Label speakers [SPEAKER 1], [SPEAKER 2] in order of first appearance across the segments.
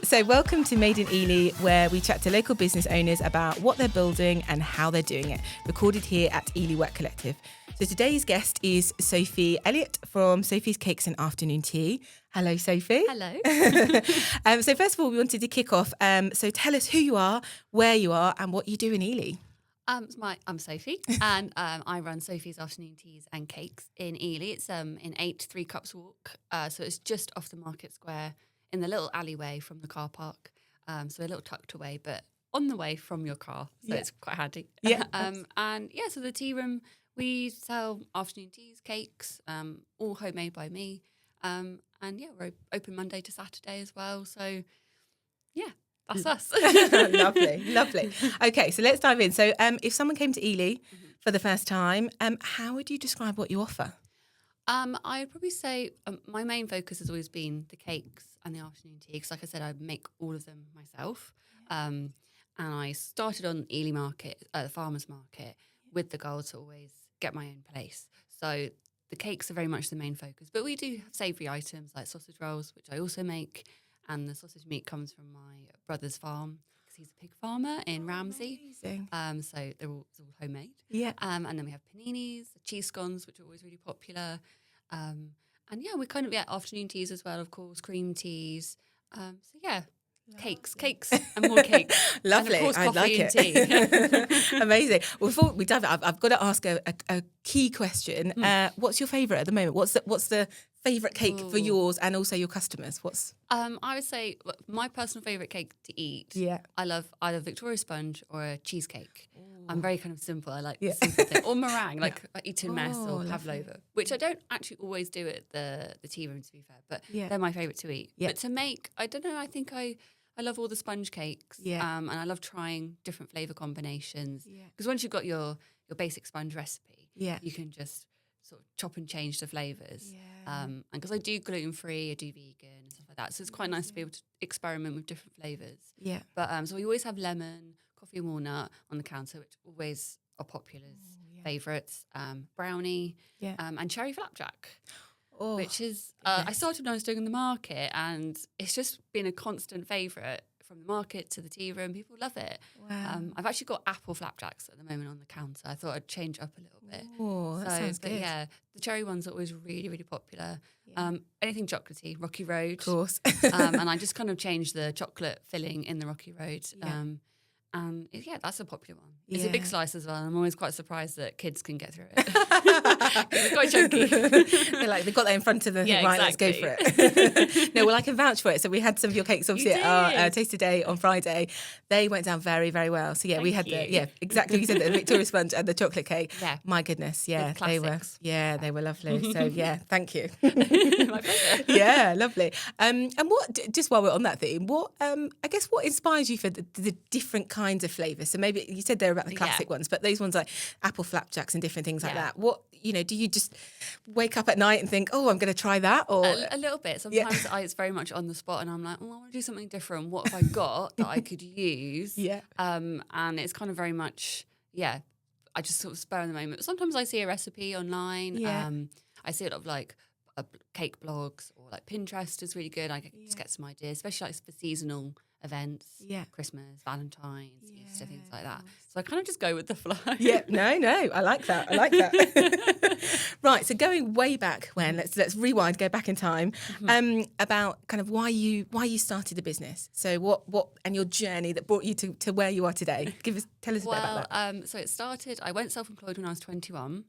[SPEAKER 1] So welcome to Made in Ely, where we chat to local business owners about what they're building and how they're doing it, recorded here at Ely Work Collective. So today's guest is Sophie Elliott from Sophie's Cakes and Afternoon Tea. Hello, Sophie.
[SPEAKER 2] Hello.
[SPEAKER 1] So first of all, we wanted to kick off. So tell us who you are, where you are and what you do in Ely.
[SPEAKER 2] I'm Sophie, and I run Sophie's Afternoon Teas and Cakes in Ely. It's in 8 3 Cups Walk, so it's just off the Market Square in the little alleyway from the car park. So a little tucked away, but on the way from your car, so it's quite handy.
[SPEAKER 1] Yeah.
[SPEAKER 2] So the tea room, we sell afternoon teas, cakes, all homemade by me. We're open Monday to Saturday as well. So yeah. That's us.
[SPEAKER 1] Lovely. Okay, so let's dive in. So if someone came to Ely for the first time, how would you describe what you offer?
[SPEAKER 2] I'd probably say my main focus has always been the cakes and the afternoon tea. Because like I said, I make all of them myself. And I started on Ely Market, the farmer's market, with the goal to always get my own place. So the cakes are very much the main focus. But we do have savoury items like sausage rolls, which I also make. And the sausage meat comes from my brother's farm because he's a pig farmer in Ramsey.
[SPEAKER 1] Amazing.
[SPEAKER 2] So it's all homemade.
[SPEAKER 1] Yeah.
[SPEAKER 2] And then we have paninis, cheese scones, which are always really popular. We kind of get afternoon teas as well, of course, cream teas. Cakes and more cakes.
[SPEAKER 1] Lovely.
[SPEAKER 2] And of course, coffee
[SPEAKER 1] like
[SPEAKER 2] and
[SPEAKER 1] it.
[SPEAKER 2] tea.
[SPEAKER 1] Amazing. Well, before we dive in, I've got to ask a key question. What's your favourite at the moment? What's the favourite cake for yours and also your customers?
[SPEAKER 2] I would say my personal favourite cake to eat.
[SPEAKER 1] Yeah.
[SPEAKER 2] I love either Victoria sponge or a cheesecake.
[SPEAKER 1] Ooh.
[SPEAKER 2] I'm very kind of simple. I like the simple thing. Or meringue, like Eton Mess or
[SPEAKER 1] lovely.
[SPEAKER 2] Pavlova, which I don't actually always do at the tea room, to be fair, but they're my favourite to eat.
[SPEAKER 1] Yeah.
[SPEAKER 2] But to make, I don't know, I think I love all the sponge cakes.
[SPEAKER 1] Yeah.
[SPEAKER 2] And I love trying different flavour combinations. Because once you've got your basic sponge recipe, you can just sort of chop and change the flavours. And because I do gluten-free, I do vegan and stuff like that. So it's quite nice to be able to experiment with different flavours.
[SPEAKER 1] Yeah.
[SPEAKER 2] But so we always have lemon, coffee and walnut on the counter, which always are popular favourites. Brownie and cherry flapjack. Which is, I started when I was doing in the market, and it's just been a constant favourite from the market to the tea room. People love it.
[SPEAKER 1] Wow.
[SPEAKER 2] I've actually got apple flapjacks at the moment on the counter. I thought I'd change up a little bit.
[SPEAKER 1] Oh, that sounds good.
[SPEAKER 2] Yeah, the cherry ones are always really, really popular. Anything chocolatey, Rocky Road.
[SPEAKER 1] Of course.
[SPEAKER 2] And I just kind of changed the chocolate filling in the Rocky Road. That's a popular one. It's a big slice as well. I'm always quite surprised that kids can get through it. It's quite chunky.
[SPEAKER 1] They've got that in front of them. Right, let's go for it. No, well, I can vouch for it. So we had some of your cakes obviously at our Taste of Day on Friday. They went down very, very well. So we had exactly. You said the Victoria sponge and the chocolate cake. Yeah. My goodness. Yeah, they were lovely. So thank you.
[SPEAKER 2] My pleasure.
[SPEAKER 1] Yeah, lovely. And what? Just while we're on that theme, what? I guess what inspires you for the different kinds of flavours? So maybe you said they're about the classic ones, but those ones like apple flapjacks and different things like that. What, do you just wake up at night and think, oh, I'm going to try that? Or
[SPEAKER 2] a little bit. Sometimes it's very much on the spot and I'm like, oh, I want to do something different. What have I got that I could use? And it's kind of very much, I just sort of spur in the moment. Sometimes I see a recipe online. I see a lot of like cake blogs or like Pinterest is really good. I just get some ideas, especially like for seasonal events, Christmas, Valentine's, Easter, things like that. So I kind of just go with the flow.
[SPEAKER 1] No, I like that. Right, so going way back when, let's rewind, go back in time, about kind of why you started the business. So what and your journey that brought you to where you are today. Tell us a bit about that.
[SPEAKER 2] So it started, I went self-employed when I was 21.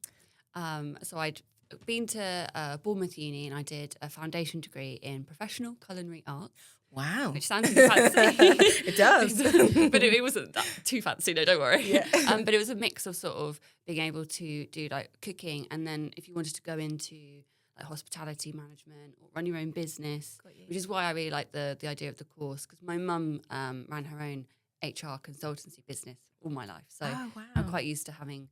[SPEAKER 2] So I'd been to Bournemouth Uni and I did a foundation degree in professional culinary arts.
[SPEAKER 1] Wow.
[SPEAKER 2] Which sounds fancy.
[SPEAKER 1] It does.
[SPEAKER 2] But it wasn't that too fancy, no, don't worry. But it was a mix of sort of being able to do like cooking, and then if you wanted to go into like hospitality management or run your own business, which is why I really like the idea of the course, because my mum ran her own HR consultancy business all my life. So I'm quite used to having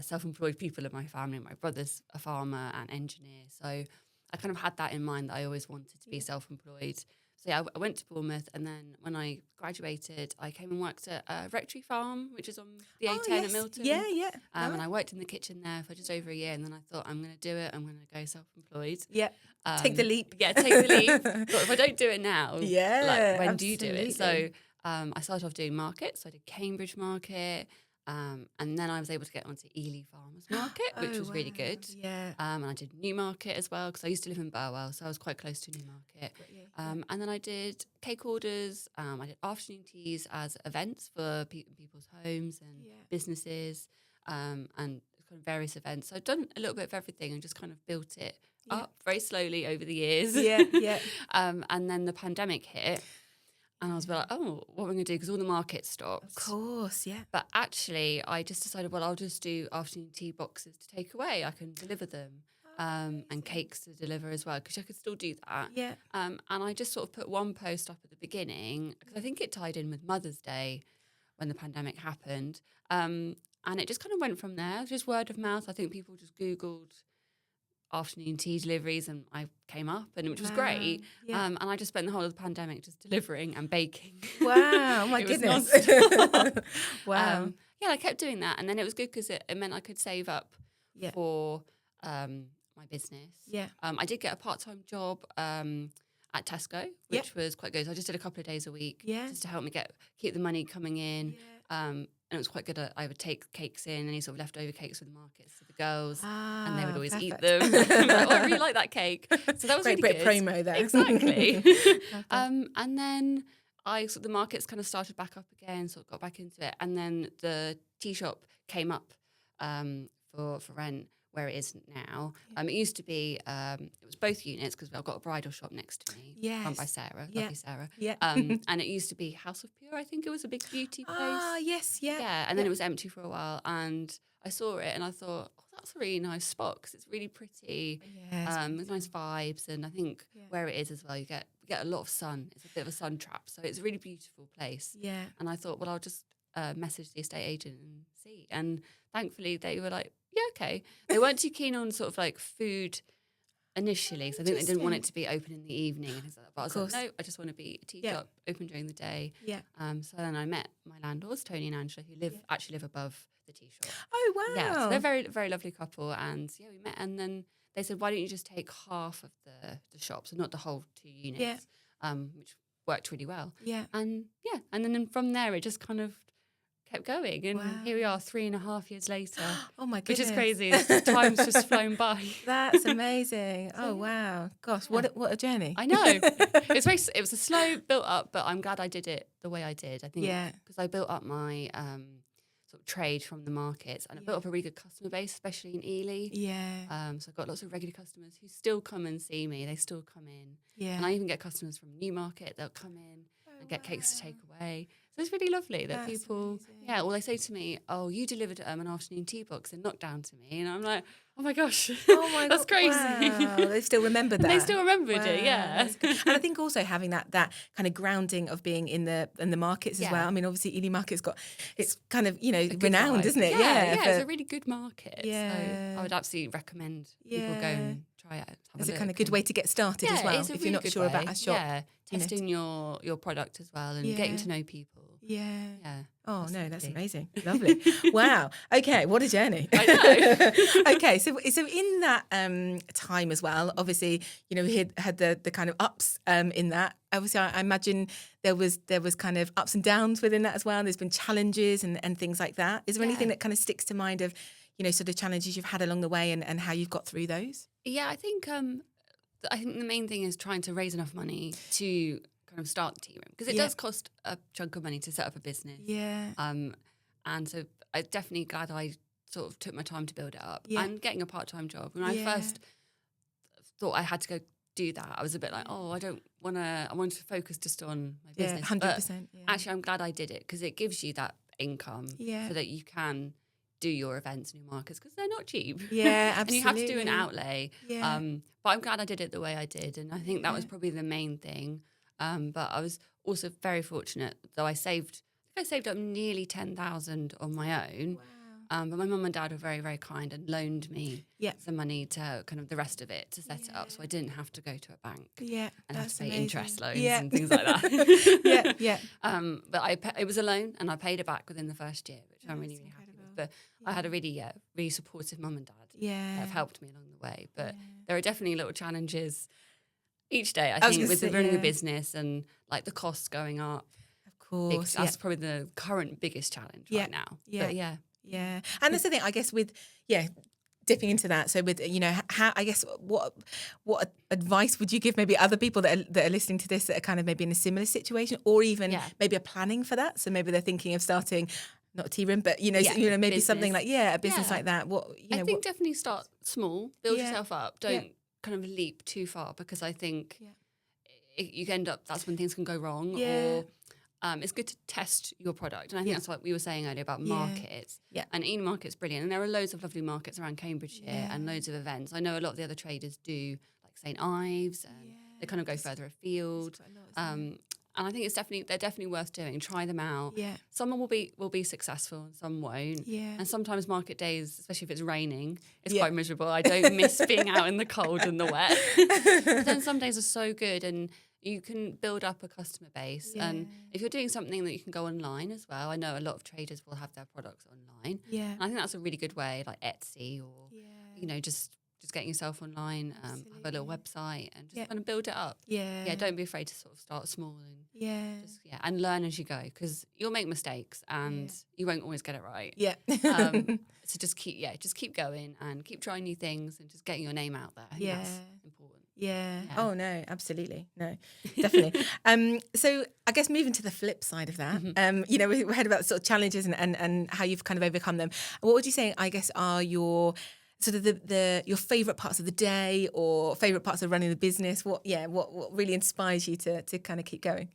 [SPEAKER 2] self-employed people in my family. My brother's a farmer and engineer. So I kind of had that in mind that I always wanted to be self-employed. So yeah, I went to Bournemouth, and then when I graduated, I came and worked at Rectory Farm, which is on the A10 at Milton.
[SPEAKER 1] Yeah, yeah.
[SPEAKER 2] And I worked in the kitchen there for just over a year, and then I thought, I'm going to do it. I'm going to go self-employed.
[SPEAKER 1] Yeah. Take the leap.
[SPEAKER 2] Yeah, take the leap. But if I don't do it now, when do you do it? So I started off doing markets. So I did Cambridge Market. And then I was able to get onto Ely Farmers Market, which was really good.
[SPEAKER 1] Yeah.
[SPEAKER 2] And I did Newmarket as well, because I used to live in Burwell, so I was quite close to Newmarket. And then I did cake orders. I did afternoon teas as events for people's homes and businesses, and kind of various events. So I've done a little bit of everything and just kind of built it up very slowly over the years. And then the pandemic hit. And I was like, oh, what am I going to do? Because all the markets stopped.
[SPEAKER 1] Of course, yeah.
[SPEAKER 2] But actually, I just decided, well, I'll just do afternoon tea boxes to take away. I can deliver them. And cakes to deliver as well, because I could still do that.
[SPEAKER 1] Yeah.
[SPEAKER 2] And I just sort of put one post up at the beginning, because I think it tied in with Mother's Day when the pandemic happened. And it just kind of went from there, just word of mouth. I think people just Googled afternoon tea deliveries, and I came up, and which was great. And I just spent the whole of the pandemic just delivering and baking.
[SPEAKER 1] Wow, my goodness. Wow.
[SPEAKER 2] I kept doing that, and then it was good because it meant I could save up for my business. Yeah. I did get a part-time job at Tesco, which was quite good. So I just did a couple of days a week just to help me keep the money coming in. And it was quite good. I would take cakes in, any sort of leftover cakes from the markets to the girls, and they would always eat them. I really like that cake. So that was
[SPEAKER 1] great
[SPEAKER 2] really
[SPEAKER 1] bit
[SPEAKER 2] good.
[SPEAKER 1] promo there.
[SPEAKER 2] Exactly. And then the markets kind of started back up again, sort of got back into it. And then the tea shop came up for rent, where it is now. It used to be, it was both units, because I've got a bridal shop next to me, run by Sarah, lovely Sarah. Yeah. And it used to be House of Pure, I think it was a big beauty place.
[SPEAKER 1] Ah, yes, yeah.
[SPEAKER 2] Yeah, and then it was empty for a while, and I saw it and I thought, oh, that's a really nice spot, because it's really pretty. It's nice vibes, and I think where it is as well, you get a lot of sun. It's a bit of a sun trap, so it's a really beautiful place. Yeah. And I thought, well, I'll just message the estate agent and see. And thankfully they were like, yeah, okay. They weren't too keen on sort of like food initially, so I think they didn't want it to be open in the evening and things like that. But I was like, no, I just want to be a tea shop open during the day. Yeah. So then I met my landlords, Tony and Angela, who actually live above the tea shop.
[SPEAKER 1] Oh wow.
[SPEAKER 2] Yeah. So they're a very, very lovely couple, and we met, and then they said, why don't you just take half of the shop, so not the whole 2 units, which worked really well. Yeah. And then from there it just kind of kept going, and here we are 3.5 years later. Oh my goodness, which is crazy. Time's just flown by.
[SPEAKER 1] That's amazing. Oh wow, gosh, what a journey.
[SPEAKER 2] I know. It was a slow built up, but I'm glad I did it the way I did. I think because I built up my sort of trade from the markets, and I built up a really good customer base, especially in Ely. Yeah. So I've got lots of regular customers who still come and see me. They still come in. Yeah. And I even get customers from Newmarket. They'll come in and get cakes to take away. So it's really lovely that people, well, they say to me, oh, you delivered an afternoon tea box in lockdown to me. And I'm like, oh my gosh, that's crazy. Wow.
[SPEAKER 1] They still remember that.
[SPEAKER 2] They still remembered it, yeah.
[SPEAKER 1] And I think also having that kind of grounding of being in the markets as well. I mean, obviously Ely Market's it's kind of, renowned, isn't it?
[SPEAKER 2] Yeah, it's a really good market. Yeah. So I would absolutely recommend people go and try it.
[SPEAKER 1] It's a kind of good way to get started as well, if you're not sure about a shop.
[SPEAKER 2] Yeah, testing your product as well, and getting to know people.
[SPEAKER 1] Yeah. Oh no, that's amazing. Lovely. Wow. Okay, what a journey.
[SPEAKER 2] I know.
[SPEAKER 1] Okay, so in that time as well, obviously, we had the kind of ups in that. Obviously, I imagine there was kind of ups and downs within that as well. There's been challenges and things like that. Is there anything that kind of sticks to mind of, sort of challenges you've had along the way and how you've got through those?
[SPEAKER 2] Yeah, I think the main thing is trying to raise enough money to kind of start the tea room, because it does cost a chunk of money to set up a business. Yeah. And so I'm definitely glad I sort of took my time to build it up. Yeah. And getting a part-time job. When I first thought I had to go do that, I was a bit like, oh, I wanted to focus just on my business.
[SPEAKER 1] 100%. But
[SPEAKER 2] actually, I'm glad I did it, because it gives you that income so that you can do your events and your markets, because they're not cheap.
[SPEAKER 1] Yeah, absolutely.
[SPEAKER 2] And you have to do an outlay. Yeah. But I'm glad I did it the way I did, and I think that was probably the main thing. But I was also very fortunate, though I saved up nearly 10,000 on my own. But my mum and dad were very, very kind and loaned me
[SPEAKER 1] Yeah.
[SPEAKER 2] some money to kind of the rest of it to set it up, so I didn't have to go to a bank.
[SPEAKER 1] Yeah,
[SPEAKER 2] And have to pay
[SPEAKER 1] amazing.
[SPEAKER 2] interest loans
[SPEAKER 1] Yeah.
[SPEAKER 2] and things like that.
[SPEAKER 1] Yeah.
[SPEAKER 2] But it was a loan, and I paid it back within the first year, which I'm really, really happy with. But I had a really, really supportive mum and dad that have helped me along the way. But there are definitely little challenges each day, I think, with running a business and like the costs going up.
[SPEAKER 1] Of course.
[SPEAKER 2] That's probably the current biggest challenge right now.
[SPEAKER 1] Yeah.
[SPEAKER 2] But
[SPEAKER 1] Yeah. And that's the thing, I guess, with, dipping into that. So with, how, I guess, what advice would you give maybe other people that are listening to this that are kind of maybe in a similar situation, or even maybe are planning for that? So maybe they're thinking of starting, not a tea room, but, maybe business. Something like, a business like that.
[SPEAKER 2] I think definitely start small, build yourself up. Don't kind of leap too far, because I think you end up, that's when things can go wrong. Or it's good to test your product. And I think that's what we were saying earlier about markets. Yeah. And Ely Market's brilliant. And there are loads of lovely markets around Cambridgeshire and loads of events. I know a lot of the other traders do, like St Ives, and they kind of go further afield. And I think they're definitely worth doing. Try them out. Yeah. Some will be successful and some won't. Yeah. And sometimes market days, especially if it's raining, it's quite miserable. I don't miss being out in the cold and the wet. But then some days are so good, and you can build up a customer base. And if you're doing something that you can go online as well, I know a lot of traders will have their products online. Yeah. And I think that's a really good way, like Etsy, or just getting yourself online, have a little website, and just kind of build it up. Yeah, don't be afraid to sort of start small and and learn as you go, because you'll make mistakes and you won't always get it right. Yeah. So just keep going and keep trying new things and just getting your name out there. I think that's important. Yeah.
[SPEAKER 1] Oh no, absolutely. No, definitely. So I guess moving to the flip side of that, we heard about sort of challenges and how you've kind of overcome them. What would you say, I guess, are your sort of your favourite parts of the day, or favourite parts of running the business? What really inspires you to kind of keep going?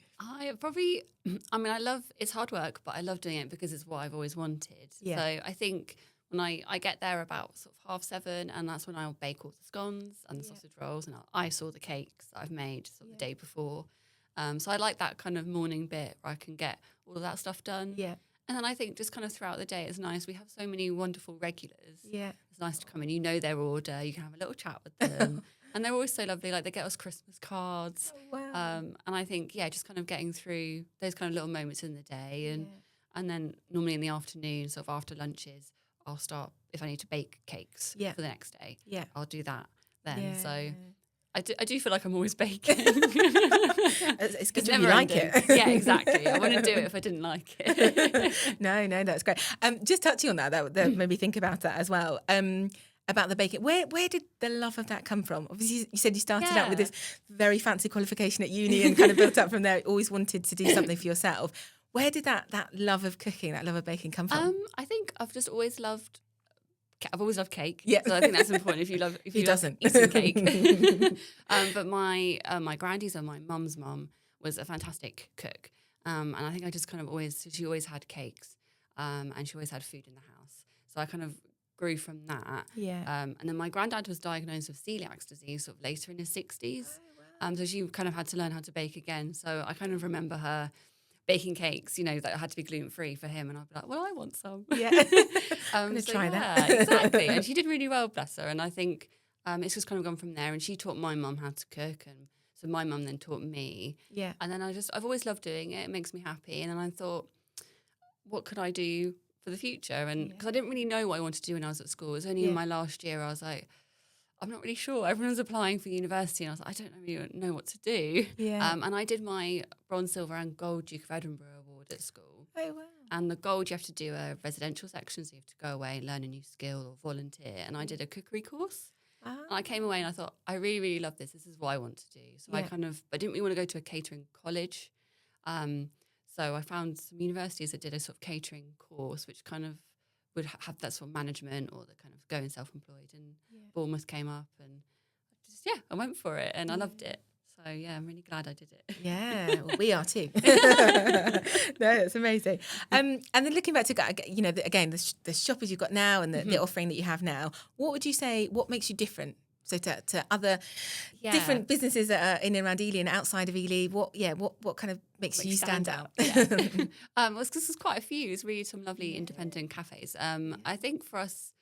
[SPEAKER 2] It's hard work, but I love doing it because it's what I've always wanted. Yeah. So I think when I get there about sort of 7:30, and that's when I'll bake all the scones and the sausage rolls, and I'll ice all the cakes that I've made sort of the day before. So I like that kind of morning bit where I can get all of that stuff done. Yeah. And then I think just kind of throughout the day, it's nice. We have so many wonderful regulars. Yeah. It's nice to come in. You know their order. You can have a little chat with them. And they're always so lovely. Like, they get us Christmas cards. Oh, wow. And I think, just kind of getting through those kind of little moments in the day. And then normally in the afternoon, sort of after lunches, I'll start, if I need to bake cakes for the next day. Yeah. I'll do that then. Yeah. So I do feel like I'm always baking.
[SPEAKER 1] It's good when you like it.
[SPEAKER 2] Yeah, exactly. I wouldn't do it if I didn't like it.
[SPEAKER 1] No, that's great. Just touching on that made me think about that as well. About the baking. Where did the love of that come from? Obviously, you said you started out with this very fancy qualification at uni and kind of built up from there. Always wanted to do something for yourself. Where did that love of cooking, that love of baking come from?
[SPEAKER 2] I think I've always loved cake. Yeah. So I think that's important if you love eating cake. But my granddie's and my mum's mum was a fantastic cook. And I think I just kind of she always had cakes. And she always had food in the house. So I kind of grew from that. Yeah. And then my granddad was diagnosed with celiac disease sort of later in his 60s. Oh, wow. So she kind of had to learn how to bake again. So I kind of remember her baking cakes, that had to be gluten-free for him. And I'd be like, well, I want some. Yeah.
[SPEAKER 1] I'm going to try that.
[SPEAKER 2] Exactly. And she did really well, bless her. And I think it's just kind of gone from there. And she taught my mum how to cook. And so my mum then taught me. Yeah. And then I've always loved doing it. It makes me happy. And then I thought, what could I do for the future? And because I didn't really know what I wanted to do when I was at school. It was only in my last year I was like, I'm not really sure. Everyone's applying for university, and I was like, I don't really know what to do. Yeah. And I did my bronze, silver, and gold Duke of Edinburgh award at school. Oh, wow. And the gold, you have to do a residential section, so you have to go away and learn a new skill or volunteer. And I did a cookery course. And I came away and I thought, I really, really love this. This is what I want to do. So I didn't really want to go to a catering college. So I found some universities that did a sort of catering course, which kind of would have that sort of management or the kind of going self-employed. And Bournemouth came up, and I went for it, and I loved it. So I'm really glad I did it.
[SPEAKER 1] Yeah, well, we are too. No, it's amazing. And then looking back to again the shoppers you've got now and the offering that you have now, what would you say? What makes you different So to other different businesses that are in and around Ely and outside of Ely, what kind of makes you stand out?
[SPEAKER 2] Well, there's quite a few. There's really some lovely independent cafes. I think for us,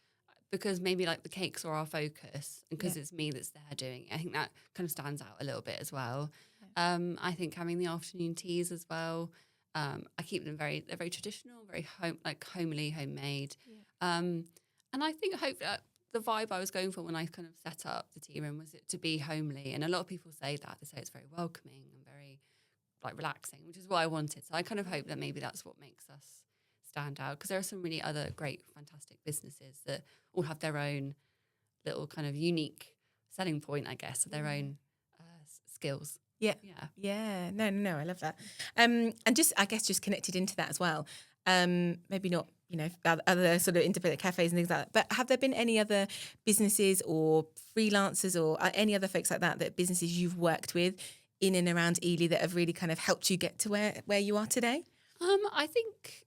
[SPEAKER 2] because maybe like the cakes are our focus, and because it's me that's there doing it, I think that kind of stands out a little bit as well. I think having the afternoon teas as well. I keep them they're very traditional, very homely, homemade. And I think the vibe I was going for when I kind of set up the tea room was it to be homely. And a lot of people say that. They say it's very welcoming and very like relaxing, which is what I wanted. So I kind of hope that maybe that's what makes us stand out, because there are some really other great, fantastic businesses that all have their own little kind of unique selling point, I guess, of their own skills.
[SPEAKER 1] Yeah. No, I love that. And I guess just connected into that as well. Maybe not, other sort of independent cafes and things like that, but have there been any other businesses or freelancers or any other folks like that businesses you've worked with in and around Ely that have really kind of helped you get to where you are today?
[SPEAKER 2] I think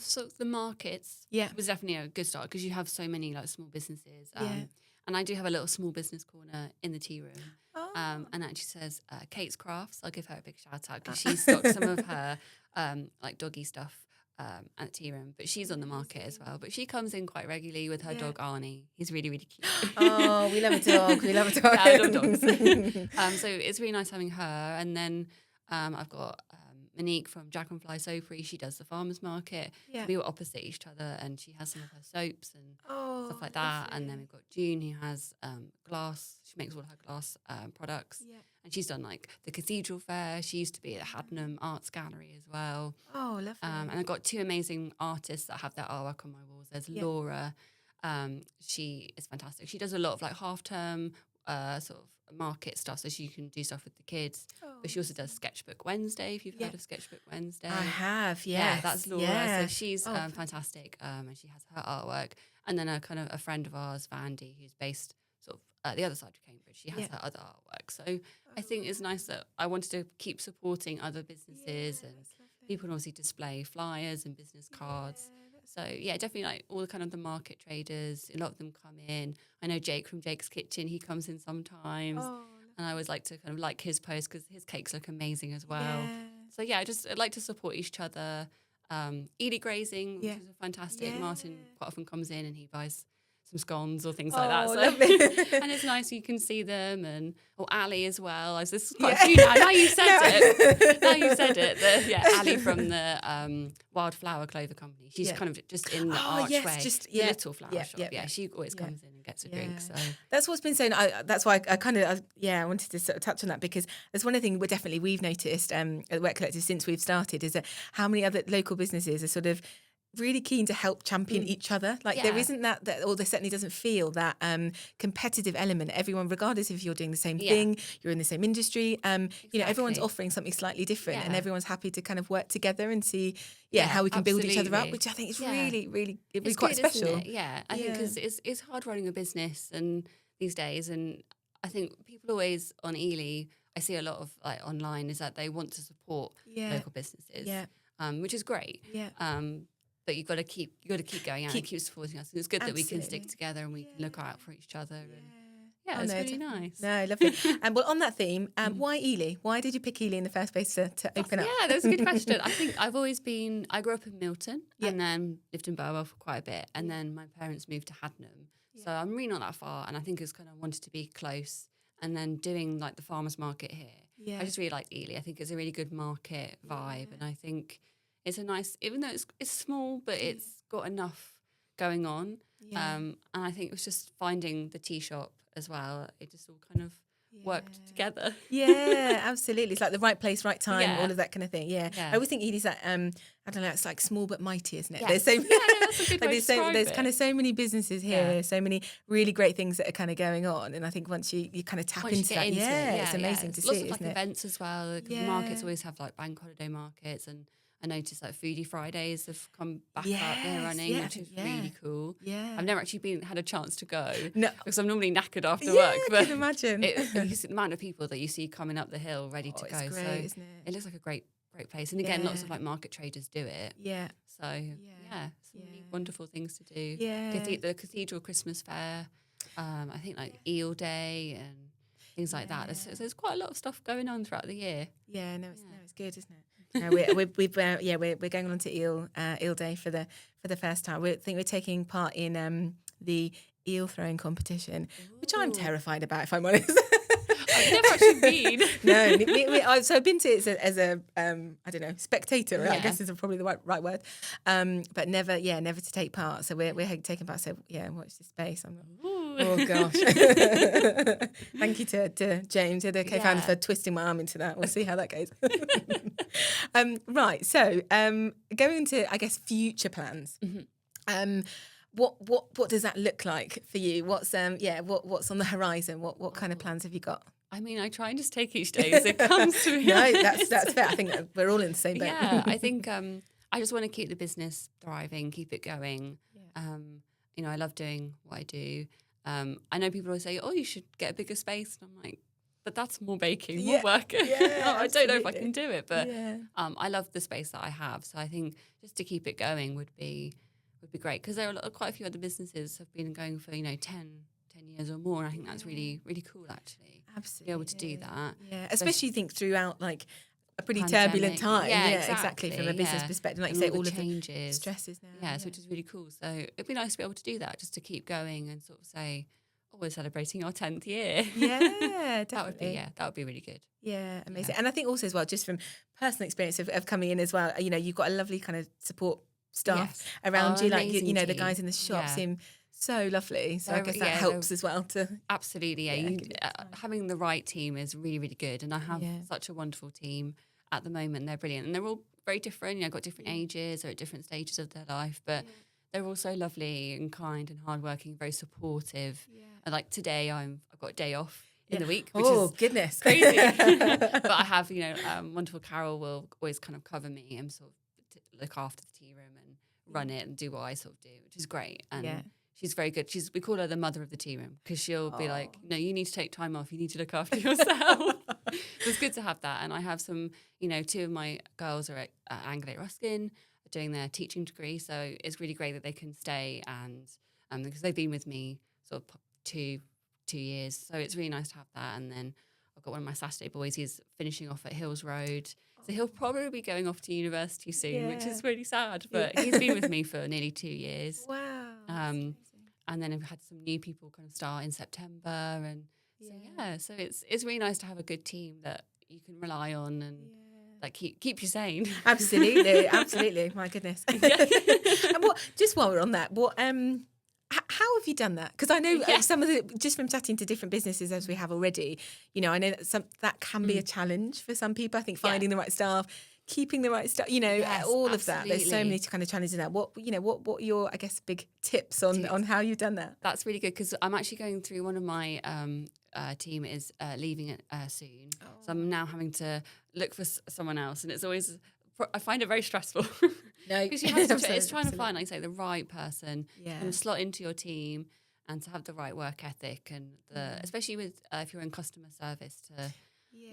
[SPEAKER 2] sort of the markets was definitely a good start, because you have so many like small businesses. And I do have a little small business corner in the tea room. And actually says Kate's Crafts. I'll give her a big shout out, because she's got some of her like doggy stuff at the tea room, but she's on the market as well. But she comes in quite regularly with her dog Arnie. He's really, really cute.
[SPEAKER 1] Oh, we love a dog. We love a dog.
[SPEAKER 2] Yeah, I love dogs. So it's really nice having her. And then I've got Monique from Dragonfly Sophie. She does the farmers market. So we were opposite each other, and she has some of her soaps and stuff like that. Lovely. And then we've got June, who has glass. She makes all her glass products. And she's done like the Cathedral Fair. She used to be at Hadnam Arts Gallery as well.
[SPEAKER 1] Oh, lovely.
[SPEAKER 2] And I've got two amazing artists that have their artwork on my walls. There's Laura. She is fantastic. She does a lot of like half-term sort of market stuff, so she can do stuff with the kids. But she also does Sketchbook Wednesday, if you've heard of Sketchbook Wednesday.
[SPEAKER 1] I have,
[SPEAKER 2] Yeah, that's Laura. So she's fantastic, and she has her artwork. And then a friend of ours, Vandy, who's based sort of at the other side of Cambridge, she has her other artwork. So I think it's nice that I wanted to keep supporting other businesses, and people can obviously display flyers and business cards. So definitely like all the kind of the market traders, a lot of them come in. I know Jake from Jake's Kitchen, he comes in sometimes. And I always like to kind of like his post, because his cakes look amazing as well. So I'd like to support each other. Ely Grazing, which is a fantastic. Martin quite often comes in and he buys some scones or things like that. So and it's nice you can see them, or Ali as well. As this is quite a few now. Now you said it. Ali from the Wildflower Clover Company. She's kind of just in the archway. The little flower shop. She always comes in and gets a drink. So
[SPEAKER 1] that's what's been saying. That's why I wanted to sort of touch on that, because that's one of the things we've noticed at the Wet Collective since we've started, is that how many other local businesses are sort of really keen to help champion each other. Like there isn't that, or there certainly doesn't feel that competitive element. Everyone, regardless if you're doing the same thing, you're in the same industry, everyone's offering something slightly different, and everyone's happy to kind of work together and see how we can build each other up, which I think is really it's quite good, special.
[SPEAKER 2] I think because it's hard running a business and these days, and I think people always on Ely, I see a lot of like online, is that they want to support local businesses, which is great. But you've got to keep going out and keep supporting us. And it's good that we can stick together and we can look out for each other. And it's really nice.
[SPEAKER 1] No, lovely. And well, on that theme, why Ely? Why did you pick Ely in the first place to open up?
[SPEAKER 2] Yeah, that's a good question. I think I grew up in Milton and then lived in Burwell for quite a bit. And then my parents moved to Hadnam. So I'm really not that far. And I think it's kind of wanted to be close. And then doing like the farmers market here. I just really liked Ely. I think it's a really good market vibe. And I think it's a nice, even though it's small, but it's got enough going on. And I think it was just finding the tea shop as well. It just all kind of worked together.
[SPEAKER 1] Yeah, absolutely. It's like the right place, right time, all of that kind of thing. Yeah. I always think Ely's like, I don't know, it's like small but mighty, isn't it?
[SPEAKER 2] Yes.
[SPEAKER 1] There's
[SPEAKER 2] that's a good way to describe
[SPEAKER 1] there's kind of so many businesses here, so many really great things that are kind of going on. And I think once you kind of tap into that, it's amazing to see,
[SPEAKER 2] lots of like
[SPEAKER 1] isn't it?
[SPEAKER 2] events as well. The markets always have like bank holiday markets, and I noticed like Foodie Fridays have come back up, they're running, which is really cool. I've never actually had a chance to go, because I'm normally knackered after work. But
[SPEAKER 1] I can imagine.
[SPEAKER 2] The amount of people that you see coming up the hill ready to go.
[SPEAKER 1] It's great,
[SPEAKER 2] so
[SPEAKER 1] isn't it?
[SPEAKER 2] It looks like a great place. And again, lots of like market traders do it. So some really wonderful things to do. The Cathedral Christmas Fair. I think like Eel Day and things like that. There's quite a lot of stuff going on throughout the year.
[SPEAKER 1] Yeah, it's good, isn't it? No, we're going on to Eel Day for the first time. I think we're taking part in the eel throwing competition, which I'm terrified about, if I'm honest.
[SPEAKER 2] I've never actually been.
[SPEAKER 1] No, so I've been to it as a I don't know, spectator. I guess is probably the right word, but never to take part. So we're taking part. So watch this space. I'm like, oh gosh. Thank you to James, the co-founder, for twisting my arm into that. We'll see how that goes. Right. So going into, I guess, future plans. Mm-hmm. What does that look like for you? What's what's on the horizon? What kind of plans have you got?
[SPEAKER 2] I mean, I try and just take each day as it comes to me.
[SPEAKER 1] No, that's fair. I think we're all in the same boat.
[SPEAKER 2] Yeah, I think I just want to keep the business thriving, keep it going. Yeah. I love doing what I do. I know people always say, "Oh, you should get a bigger space," and I'm like, "But that's more baking, more work." I don't know if I can do it, but I love the space that I have. So I think just to keep it going would be great, because there are quite a few other businesses have been going for 10 years or more, and I think that's really, really cool, actually.
[SPEAKER 1] Absolutely.
[SPEAKER 2] To be able to do that.
[SPEAKER 1] Yeah, especially think throughout like a pretty turbulent time.
[SPEAKER 2] Yeah,
[SPEAKER 1] exactly. From a business perspective. Like you say, all of
[SPEAKER 2] changes.
[SPEAKER 1] The stresses now.
[SPEAKER 2] Yeah, so which is really cool. So it'd be nice to be able to do that, just to keep going and sort of say, oh, we're celebrating our 10th year.
[SPEAKER 1] Yeah, definitely.
[SPEAKER 2] that would be really good.
[SPEAKER 1] Yeah, amazing. And I think also as well, just from personal experience of coming in as well, you've got a lovely kind of support staff around you. Like, the guys in the shop seem so lovely. So I guess that helps as well to...
[SPEAKER 2] Absolutely, yeah. Having the right team is really, really good. And I have such a wonderful team at the moment. They're brilliant. And they're all very different. Got different ages or at different stages of their life. But they're all so lovely and kind and hardworking, very supportive. Yeah. And like today, I've got a day off in the week, which is
[SPEAKER 1] goodness,
[SPEAKER 2] crazy. But I have, wonderful Carol will always kind of cover me and sort of look after the tea room and run it and do what I sort of do, which is great. And she's very good. We call her the mother of the tea room, because she'll be like, no, you need to take time off. You need to look after yourself. It's good to have that. And I have some, two of my girls are at Anglo Ruskin doing their teaching degree. So it's really great that they can stay, and because they've been with me sort of 2 years. So it's really nice to have that. And then I've got one of my Saturday boys. He's finishing off at Hills Road. So he'll probably be going off to university soon, which is really sad. But he's been with me for nearly 2 years.
[SPEAKER 1] Wow.
[SPEAKER 2] And then I've had some new people kind of start in September. And so it's really nice to have a good team that you can rely on and like keep you sane.
[SPEAKER 1] Absolutely. My goodness. And just while we're on that, how have you done that? Because I know some of just from chatting to different businesses as we have already, I know that can be a challenge for some people. I think finding the right staff, keeping the right stuff, all of that. There's so many kind of challenges in that. What are your, I guess, big tips on how you've done that?
[SPEAKER 2] That's really good, because I'm actually going through, one of my team is leaving it soon. So I'm now having to look for someone else, and it's always, I find it very stressful.
[SPEAKER 1] No,
[SPEAKER 2] because you have to, it's trying to find, like say, the right person and slot into your team, and to have the right work ethic, and especially with if you're in customer service, to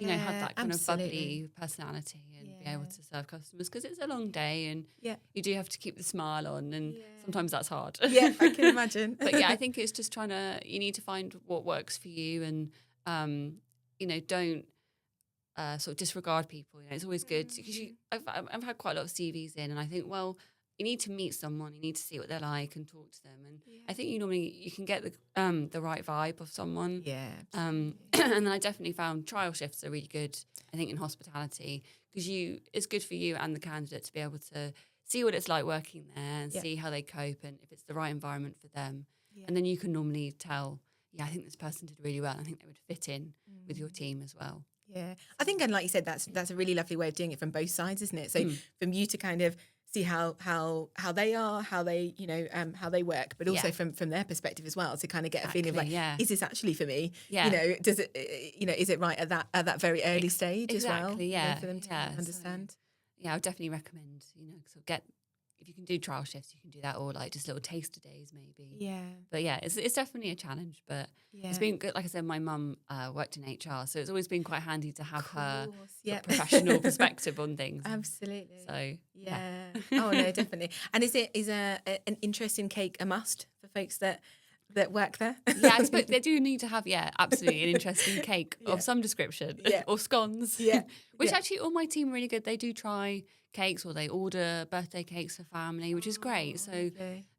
[SPEAKER 2] have that kind of bubbly personality and be able to serve customers, because it's a long day, and you do have to keep the smile on, and sometimes that's hard.
[SPEAKER 1] Yeah, I can imagine.
[SPEAKER 2] But I think it's just you need to find what works for you, and don't sort of disregard people. It's always good, because I've had quite a lot of CVs in, and I think, well, you need to meet someone, you need to see what they're like and talk to them, and I think you can get the right vibe of someone. And then I definitely found trial shifts are really good, I think, in hospitality, because it's good for you and the candidate to be able to see what it's like working there and see how they cope, and if it's the right environment for them. And then you can normally tell, I think this person did really well, I think they would fit in with your team as well.
[SPEAKER 1] Yeah, I think, and like you said, that's a really lovely way of doing it from both sides, isn't it? So from you to kind of see how they are, how they how they work, but also from their perspective as well, to kind of get a feeling of like, is this actually for me? Does it is it right at that very early stage as well? For them to understand.
[SPEAKER 2] So, I would definitely recommend if you can do trial shifts, you can do that, or like just little taster days maybe. But it's definitely a challenge, but it's been good. Like I said, my mum worked in HR, so it's always been quite handy to have her professional perspective on things.
[SPEAKER 1] Absolutely.
[SPEAKER 2] So
[SPEAKER 1] oh no, definitely. And is an interesting cake a must for folks that that work there.
[SPEAKER 2] Yeah, I suppose they do need to have, absolutely an interesting cake of some description or scones.
[SPEAKER 1] Yeah.
[SPEAKER 2] Which actually all my team are really good. They do try cakes or they order birthday cakes for family, which is great. So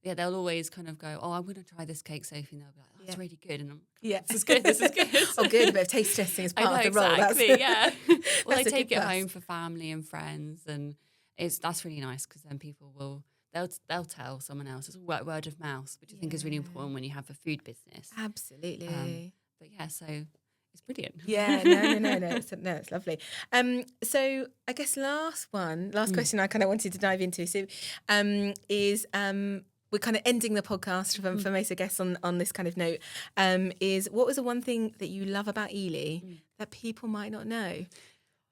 [SPEAKER 2] they'll always kind of go, I'm going to try this cake, Sophie. And they'll be like, that's really good. And I'm like, this is good, this is good.
[SPEAKER 1] Good, a bit of taste testing as part of the role.
[SPEAKER 2] Exactly, Well, they take it home for family and friends, and that's really nice because then people will, they'll tell someone else. It's all word of mouth, which I think is really important when you have a food business.
[SPEAKER 1] Absolutely.
[SPEAKER 2] So it's brilliant.
[SPEAKER 1] Yeah, no, it's lovely. So I guess last question I kind of wanted to dive into. So, is we're kind of ending the podcast for most of the guests on this kind of note. Is what was the one thing that you love about Ely that people might not know?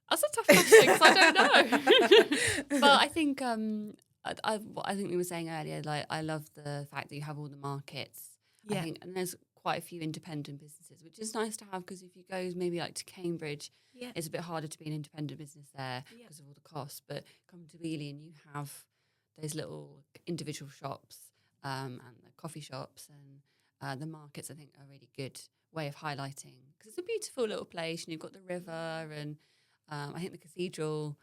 [SPEAKER 2] That's a tough question because I don't know. But I think I think we were saying earlier, like I love the fact that you have all the markets. I think, and there's quite a few independent businesses, which is nice to have because if you go maybe like to Cambridge, it's a bit harder to be an independent business there because of all the costs. But come to Ely and you have those little individual shops and the coffee shops and the markets, I think are a really good way of highlighting because it's a beautiful little place and you've got the river and I think the cathedral.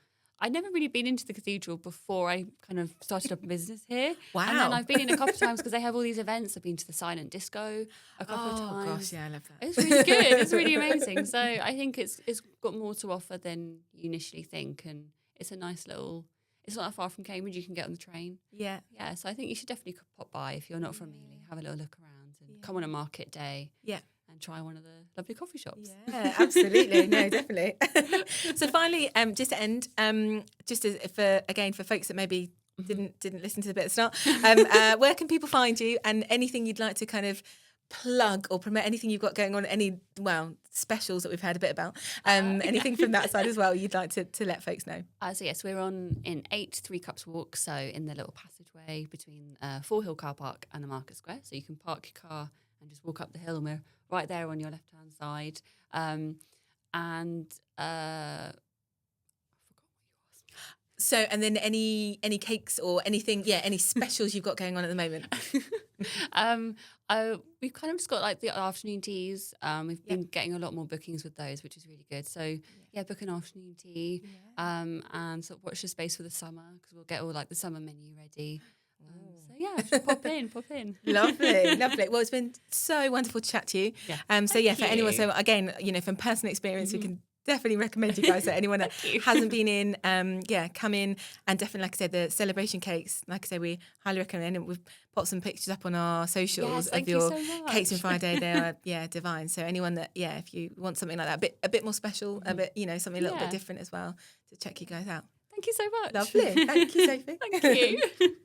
[SPEAKER 2] I'd never really been into the cathedral before I kind of started up a business here.
[SPEAKER 1] Wow.
[SPEAKER 2] And then I've been in a couple of times because they have all these events. I've been to the silent disco a couple of times.
[SPEAKER 1] Oh, gosh, yeah, I love that.
[SPEAKER 2] It's really good. It's really amazing. So I think it's got more to offer than you initially think. And it's a nice little, it's not that far from Cambridge. You can get on the train. Yeah. Yeah, so I think you should definitely pop by if you're not from Ely. Have a little look around and come on a market day. Yeah. And try one of the lovely coffee shops.
[SPEAKER 1] Yeah, absolutely. No, definitely. So finally, just to end, just for folks that maybe didn't listen to the bit at the start, where can people find you and anything you'd like to kind of plug or promote, anything you've got going on, any specials that we've heard a bit about, anything from that side as well you'd like to let folks know?
[SPEAKER 2] So yes, we're in 8 3 Cups Walk, so in the little passageway between Four Hill Car Park and the Market Square, so you can park your car and just walk up the hill and we're right there on your left-hand side. I forgot what you asked.
[SPEAKER 1] So, and then any cakes or anything, any specials you've got going on at the moment?
[SPEAKER 2] We've kind of just got like the afternoon teas. We've been getting a lot more bookings with those, which is really good. So book an afternoon tea and sort of watch the space for the summer because we'll get all like the summer menu ready. Pop in. Lovely. Well, it's been so wonderful to chat to you. For anyone, so again, from personal experience, we can definitely recommend you guys that anyone that hasn't been in, come in and definitely, like I said, the celebration cakes, like I said, we highly recommend, and we've put some pictures up on our socials of your cakes on Friday. They are divine. So anyone that, if you want something like that, a bit more special, a bit, something a little bit different as well, to check you guys out. Thank you so much.
[SPEAKER 1] Lovely. Thank you, Sophie.
[SPEAKER 2] Thank you.